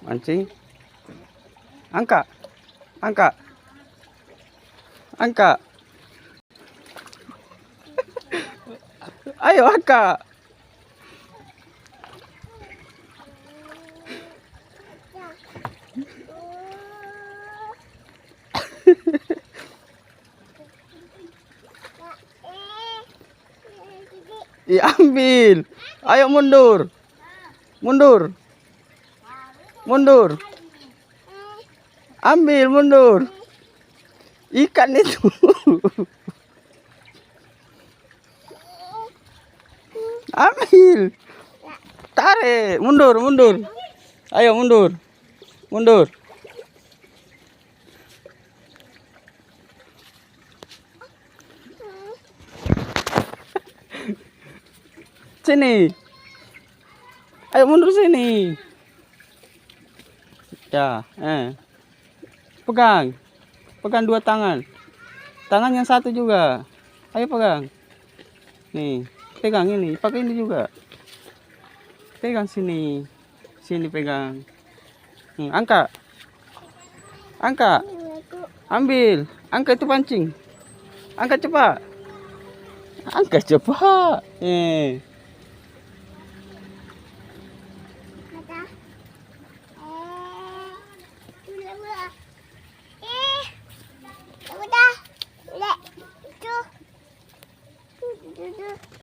Mancing. Angkat. Angkat. Angkat. Ayo angkat. Ambil. Ayo mundur. Mundur. Mundur. Ambil, mundur. Ikan itu. Ambil. Tarik, mundur, mundur. Ayo mundur. Mundur. Sini. Ayo mundur sini. Ya, pegang. Pegang dua tangan. Tangan yang satu juga. Ayo pegang. Nih, pegang ini, pakai ini juga. Pegang sini. Sini pegang. Angkat. Angkat. Ambil. Angkat itu pancing. Angkat cepat. Angkat cepat.